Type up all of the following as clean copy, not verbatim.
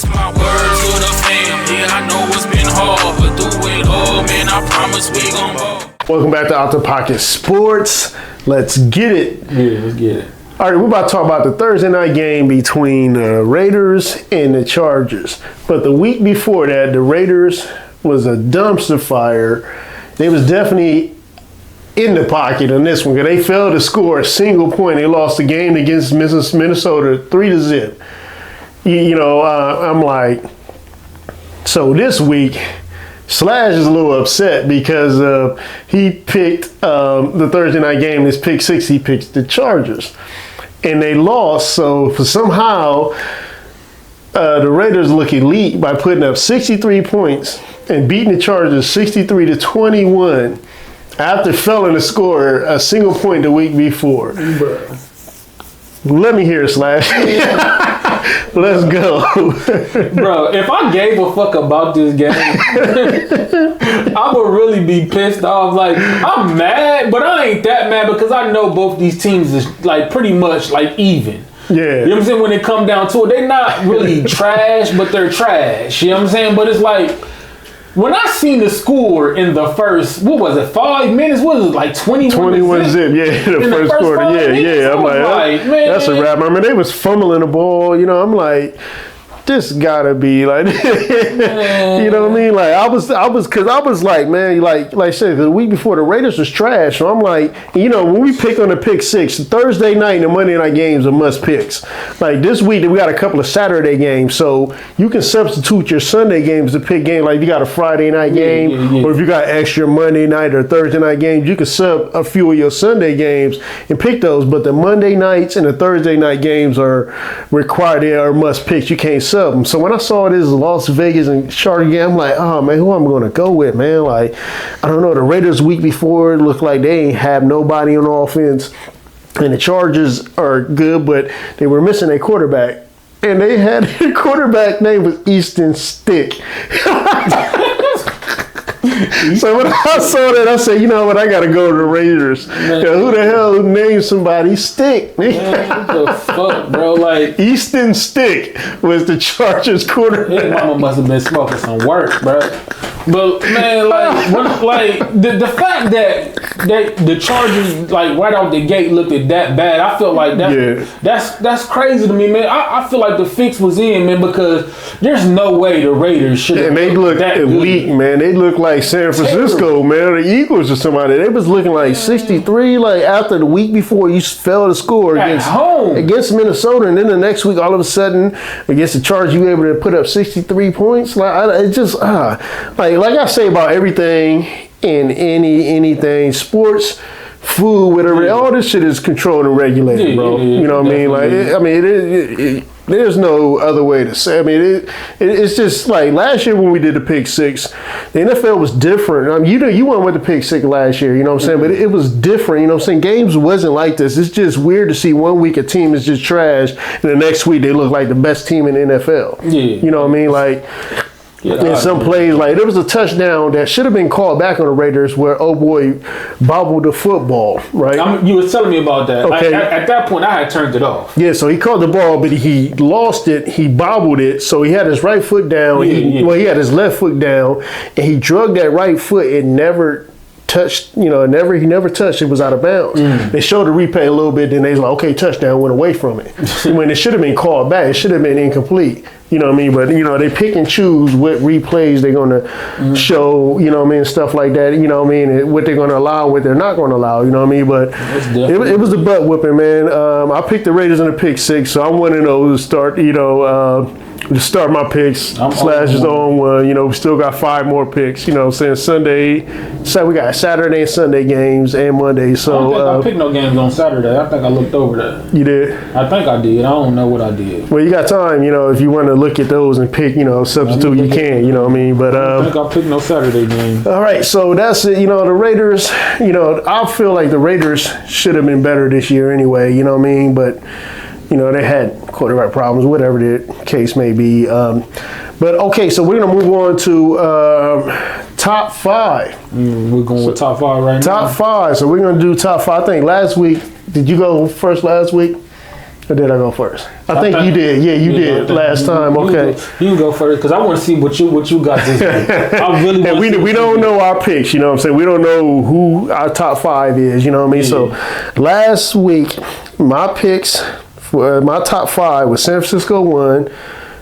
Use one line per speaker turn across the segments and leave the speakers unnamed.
It's my word to the family. I know it's been hard, but through it all, man, I promise we gon' ball.
Welcome back to Out the Pocket Sports. Let's get it.
Yeah, let's get it.
All right, we're about to talk about the Thursday night game between the Raiders and the Chargers. But the week before that, the Raiders was a dumpster fire. They was definitely in the pocket on this one because they failed to score a single point. They lost the game against Minnesota 3-0. I'm like, so this week, Slash is a little upset because he picked the Thursday night game. His pick six, he picked the Chargers. And they lost, so for somehow the Raiders look elite by putting up 63 points and beating the Chargers 63-21 after failing to score a single point the week before.
Bro.
Let me hear it, Slash. Let's go.
Bro, if I gave a fuck about this game, I would really be pissed off. Like, I'm mad, but I ain't that mad because I know both these teams is like pretty much like even.
Yeah.
You know what I'm saying? When it come down to it, they're not really trash, but they're trash. You know what I'm saying? But it's like, when I seen the score in the first, 5 minutes? What was it, like 21
zip? Yeah, the first quarter. Yeah. I'm like, man, that's a wrap. I mean, they was fumbling the ball. I'm like, this gotta be like, you know what I mean? Like I was like, man, like I said, the week before the Raiders was trash. So I'm like, when we pick on the pick six, Thursday night and the Monday night games are must picks. Like this week, we got a couple of Saturday games, so you can substitute your Sunday games to pick game. Like if you got a Friday night game, or if you got extra Monday night or Thursday night games, you can sub a few of your Sunday games and pick those. But the Monday nights and the Thursday night games are required. They are must picks. You can't sub them. So when I saw this Las Vegas and Chargers game, I'm like, oh man, who I'm going to go with, man? Like, I don't know. The Raiders week before looked like they ain't have nobody on offense, and the Chargers are good, but they were missing their quarterback, and they had their quarterback name was Easton Stick. So when I saw that, I said, you know what, I got to go to the Raiders. Who the hell named somebody Stick?
Man, what the fuck, bro? Like
Easton Stick was the Chargers quarterback.
His mama must have been smoking some work, bro. But man, the fact that the Chargers like right out the gate looked at that bad, I feel like that's crazy to me, man. I feel like the fix was in, man, because there's no way the Raiders should have.
And they looked elite, man. They looked like San Francisco, man, or the Eagles or somebody. They was looking like 63, like after the week before you fell to score against Minnesota, and then the next week all of a sudden against the Chargers you were able to put up 63 points. Like it just like I say about everything in anything, sports, food, whatever, all this shit is controlled and regulated, bro. You know what I mean? Like, there's no other way to say. I mean, it's just like last year when we did the pick six, the NFL was different. I mean, you went with the pick six last year, you know what I'm saying? But it was different, you know what I'm saying? Games wasn't like this. It's just weird to see one week a team is just trash, and the next week they look like the best team in the NFL. You know what I mean? Like, in some plays, like there was a touchdown that should have been called back on the Raiders where boy bobbled the football, right?
You was telling me about that.
Okay.
At that point, I had turned it off.
Yeah, so he caught the ball, but he lost it. He bobbled it, so he had his right foot down. He had his left foot down, and he drug that right foot. It never touched, he never touched. It was out of bounds. They showed the replay a little bit, then they was like, okay, touchdown, went away from it. When it should have been called back, it should have been incomplete. You know what I mean? But, they pick and choose what replays they're going to show, you know what I mean, stuff like that, you know what I mean, what they're going to allow, what they're not going to allow, you know what I mean? But it was a butt whipping, man. I picked the Raiders in the pick six, so I'm one of those to start my picks. Slash is on one. We still got 5 more picks, saying Sunday. So we got Saturday and Sunday games and Monday. So
I don't think I picked no games on Saturday. I think I looked over that.
You did?
I think I did. I don't know what I did.
Well, you got time, if you want to look at those and pick, substitute, you can, you know what I mean? But
I don't think I picked no Saturday game.
All right, so that's it. The Raiders, I feel like the Raiders should have been better this year anyway, you know what I mean? But they had quarterback problems, whatever the case may be. But okay, so we're gonna move on to top 5.
We're going with top 5 right now.
Top 5. So we're gonna do top 5. I think last week, did you go first last week? Or did I go first? I think you did. Yeah, you did last time. Okay.
You can go first because I want to see what you got this week. I really want to see.
We don't know our picks, you know what I'm saying? We don't know who our top 5 is, you know what I mean? So last week, my picks for my top 5 was San Francisco 1,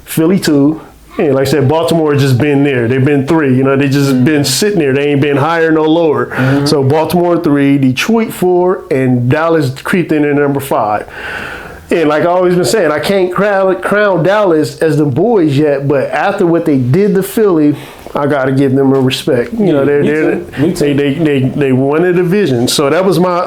Philly 2. And like I said, Baltimore has just been there. They've been 3. You know, they just been sitting there. They ain't been higher nor lower. So Baltimore 3, Detroit 4, and Dallas creeped in at number 5. And like I always been saying, I can't crown Dallas as the boys yet, but after what they did to Philly, I got to give them a respect. You know, they won the division. So that was my,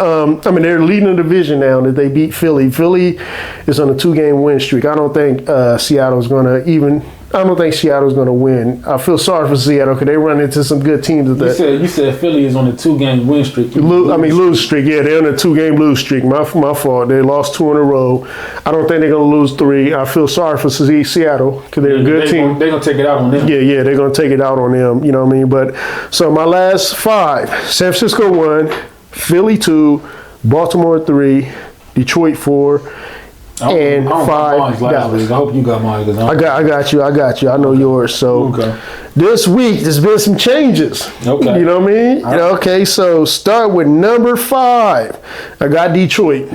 they're leading the division now that they beat Philly. Philly is on a 2-game win streak. I don't think Seattle's going to even... I don't think Seattle's going to win. I feel sorry for Seattle because they run into some good teams.
You said Philly is on a 2-game win streak.
Lose streak. Yeah, they're on a 2-game lose streak. My fault. They lost 2 in a row. I don't think they're going to lose 3. I feel sorry for Seattle because they're a good team.
They're going to take it out on them.
Yeah, they're going to take it out on them. You know what I mean? But so my last 5, San Francisco 1, Philly 2, Baltimore 3, Detroit 4, and 5 Dallas.
I hope you got mine.
I got you. I know yours. So this week there's been some changes.
Okay.
You know what I mean? Right. Okay, so start with number 5. I got Detroit.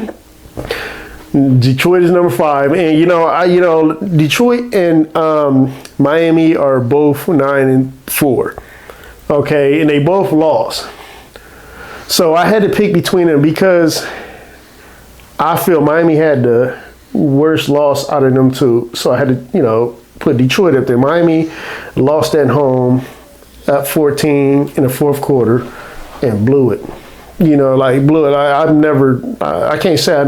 Detroit is number 5, and Detroit and Miami are both 9-4. Okay, and they both lost. So I had to pick between them because I feel Miami had the worst loss out of them 2. So I had to, put Detroit up there. Miami lost at home at 14 in the 4th quarter and blew it. Blew it. I can't say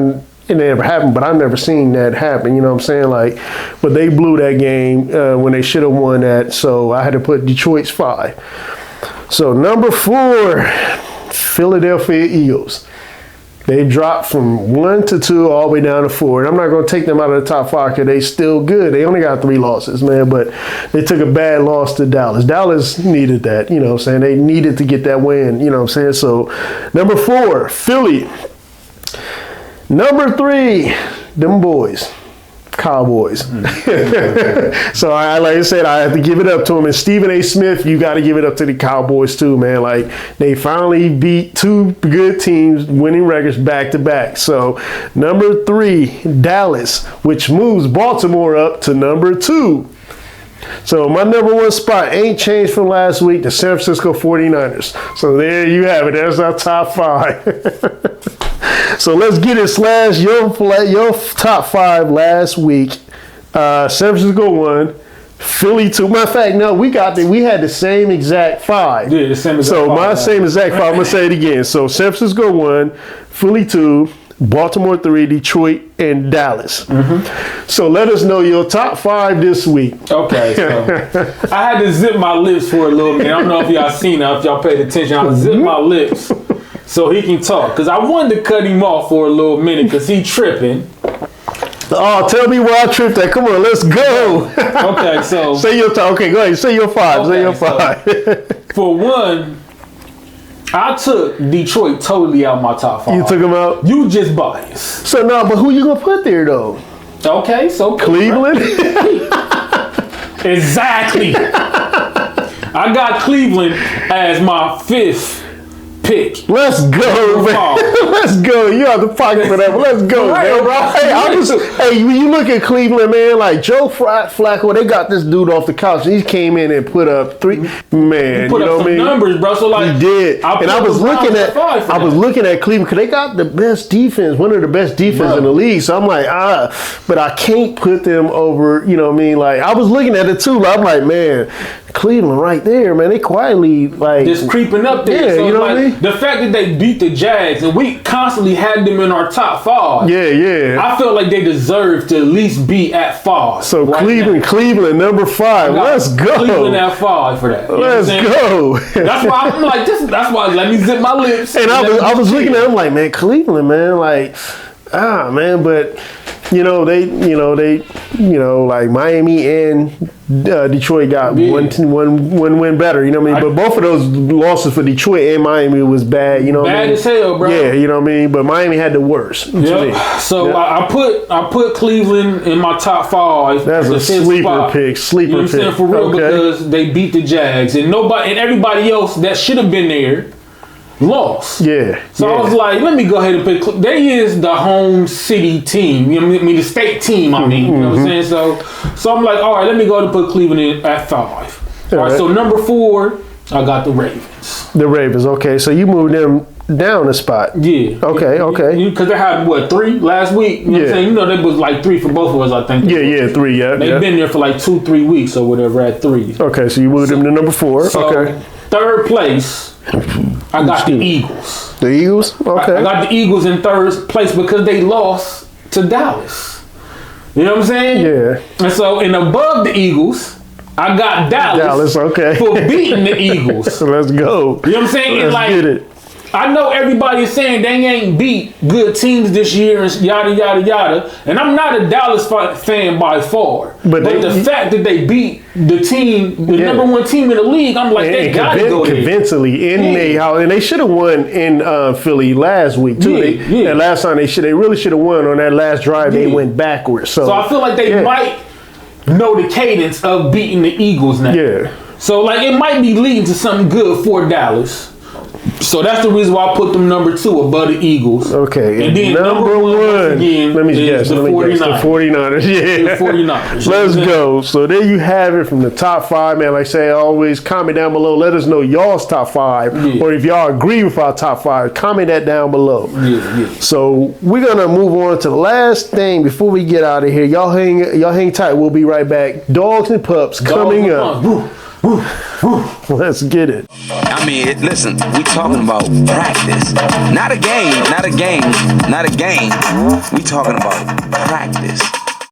it never happened, but I've never seen that happen. You know what I'm saying? But they blew that game when they should have won that. So I had to put Detroit's 5. So number 4, Philadelphia Eagles. They dropped from 1 to 2 all the way down to 4. And I'm not going to take them out of the top 5 because they still good. They only got 3 losses, man. But they took a bad loss to Dallas. Dallas needed that, you know what I'm saying? They needed to get that win, you know what I'm saying? So number 4, Philly. Number 3, them boys. Cowboys. So like I said, I have to give it up to them. And Stephen A. Smith, you got to give it up to the Cowboys too, man. They finally beat 2 good teams, winning records back to back. So number 3, Dallas, which moves Baltimore up to number 2. So my number 1 spot ain't changed from last week, the San Francisco 49ers. So there you have it. There's our top 5. So let's get it. Slash your top 5 last week. San Francisco 1, Philly 2. Matter of fact, no, we had the same exact 5.
Yeah, the same exact 5.
So my same exact 5. I'm gonna say it again. So San Francisco 1, Philly 2, Baltimore 3, Detroit, and Dallas. So let us know your top 5 this week.
Okay, so I had to zip my lips for a little minute. I don't know if y'all seen that, if y'all paid attention. I zipped my lips so he can talk. Because I wanted to cut him off for a little minute because he tripping.
Oh, tell me where I tripped at. Come on, let's go.
Okay, so.
Say your top. Okay, go ahead. Say your 5.
Okay,
say your 5.
So, for one, I took Detroit totally out of my top 5.
You took them out?
You just biased.
So, no, but who you going to put there, though?
Okay, so.
Cleveland?
Exactly. I got Cleveland as my 5th pick.
Let's go, man. Let's go. You have the pocket for that, but let's go, man. Hey, when you look at Cleveland, man, like Joe Flacco, they got this dude off the couch. And he came in and put up 3. Man,
he put up some numbers, bro. So
he did. I was looking at Cleveland because they got the best defense, one of the best defense in the league. So I'm like, but I can't put them over. You know what I mean? Like I was looking at it too. I'm like, man, Cleveland right there, man. They quietly
just creeping up there.
Yeah, so you know what I mean?
The fact that they beat the Jags and we constantly had them in our top 5.
Yeah.
I feel like they deserve to at least be at 5.
So right Cleveland, number 5. Let's go.
Cleveland at 5 for that.
Let's go.
That's why I'm like this. That's why let me zip my lips.
And I was looking at them like, man, Cleveland, man, like. man, but like Miami and Detroit got one win better. You know what I mean? But both of those losses for Detroit and Miami was bad. You know what I mean?
Bad as hell, bro.
Yeah, you know what I mean. But Miami had the worst.
Yeah. So I put Cleveland in my top 5.
That's a sleeper pick. Sleeper
you know what I'm saying? For real, because they beat the Jags and everybody else that should have been there lost. Yeah. So I was like, let me go ahead and pick. They is the home city team. You know what I mean? The state team. I mean, you know what I'm saying? So I'm like, all right, let me go ahead and put Cleveland in at 5. All right. So number 4, I got the Ravens.
The Ravens. Okay. So you moved them down a spot.
Yeah.
Okay.
Because they had 3 last week. You know what I'm saying? You know, they was like 3 for both of us. I think.
Yeah. 3. Yeah.
They've been there for like 2-3 weeks or whatever at 3.
Okay. So you moved them to number 4.
So,
okay.
Third place. I got the Eagles.
The Eagles? Okay.
I got the Eagles in third place because they lost to Dallas. You know what I'm saying?
Yeah.
And so, above the Eagles, I got Dallas
okay.
for beating the Eagles.
Let's go.
You know what I'm saying?
Let's get it.
I know everybody is saying they ain't beat good teams this year and yada, yada, yada. And I'm not a Dallas fan by far. But the fact that they beat the team, the number 1 team in the league, I'm like, they got to go there.
Convincingly. And they should have won in Philly last week, too. That last time they really should have won on that last drive. They went backwards. So
I feel like they might know the cadence of beating the Eagles now. Yeah. So, like, it might be leading to something good for Dallas. So that's the reason why I put them number 2 above the Eagles.
Okay.
And then number 1 again,
let me guess.
The 49ers.
The 49ers. Yeah.
The 49ers.
Let's go. So there you have it from the top 5, man. Like I say, always comment down below. Let us know y'all's top 5. Yeah. Or if y'all agree with our top 5, comment that down below. Yeah. So we're going to move on to the last thing before we get out of here. Y'all hang tight. We'll be right back. Dogs and Pups coming up. Let's get it.
I mean, listen, we talking about practice. Not a game. We talking about practice.